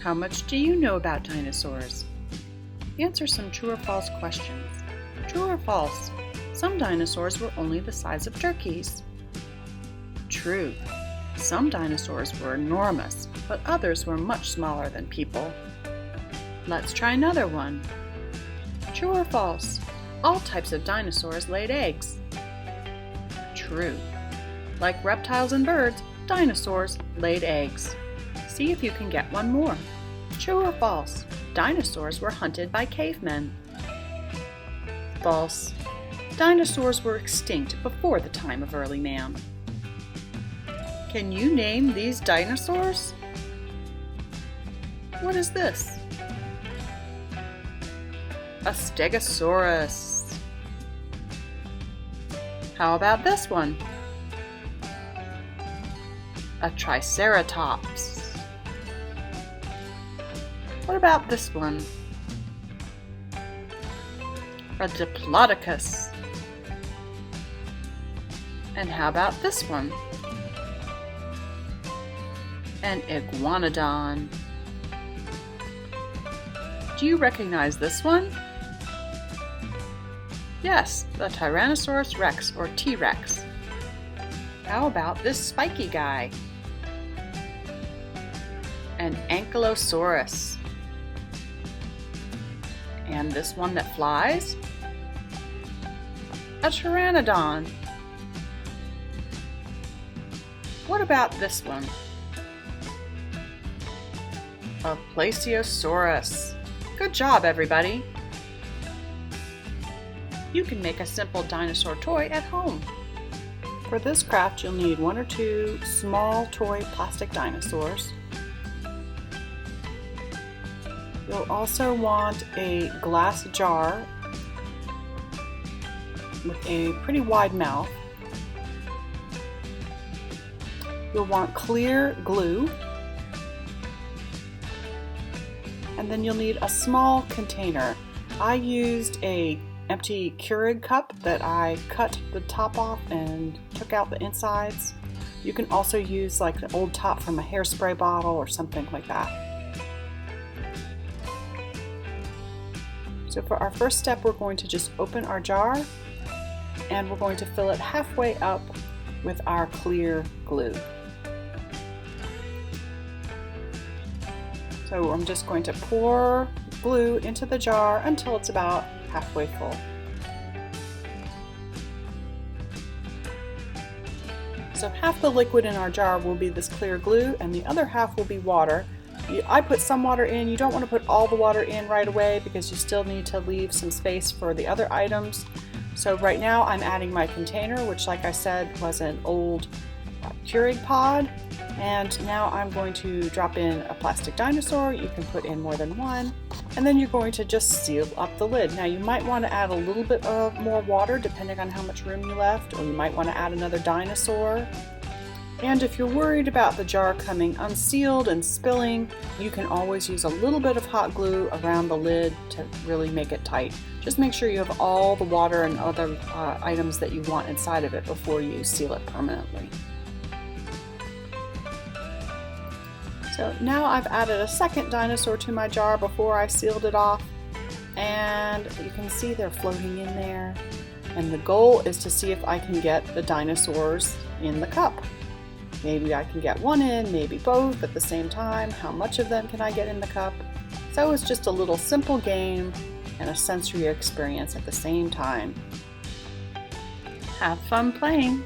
How much do you know about dinosaurs? Answer some true or false questions. True or false? Some dinosaurs were only the size of turkeys. True. Some dinosaurs were enormous, but others were much smaller than people. Let's try another one. True or false? All types of dinosaurs laid eggs. True. Like reptiles and birds, dinosaurs laid eggs. See if you can get one more. True or false? Dinosaurs were hunted by cavemen. False. Dinosaurs were extinct before the time of early man. Can you name these dinosaurs? What is this? A stegosaurus. How about this one? A triceratops. What about this one? A diplodocus. And how about this one? An iguanodon. Do you recognize this one? Yes, the Tyrannosaurus rex or T-Rex. How about this spiky guy? An ankylosaurus. And this one that flies? A pteranodon. What about this one? A PLAYasaurus. Good job, everybody! You can make a simple dinosaur toy at home. For this craft, you'll need 1 or 2 small toy plastic dinosaurs. You'll also want a glass jar with a pretty wide mouth. You'll want clear glue. And then you'll need a small container. I used an empty Keurig cup that I cut the top off and took out the insides. You can also use like the old top from a hairspray bottle or something like that. So for our first step, we're going to just open our jar and we're going to fill it halfway up with our clear glue. So I'm just going to pour glue into the jar until it's about halfway full. So half the liquid in our jar will be this clear glue and the other half will be water. I put some water in. You don't want to put all the water in right away because you still need to leave some space for the other items. So right now I'm adding my container, which like I said was an old Keurig pod. And now I'm going to drop in a plastic dinosaur. You can put in more than one. And then you're going to just seal up the lid. Now you might want to add a little bit of more water depending on how much room you left, or you might want to add another dinosaur. And if you're worried about the jar coming unsealed and spilling, you can always use a little bit of hot glue around the lid to really make it tight. Just make sure you have all the water and other items that you want inside of it before you seal it permanently. So now I've added a second dinosaur to my jar before I sealed it off, and you can see they're floating in there. And the goal is to see if I can get the dinosaurs in the cup. Maybe I can get one in, maybe both at the same time. How much of them can I get in the cup? So it's just a little simple game and a sensory experience at the same time. Have fun playing!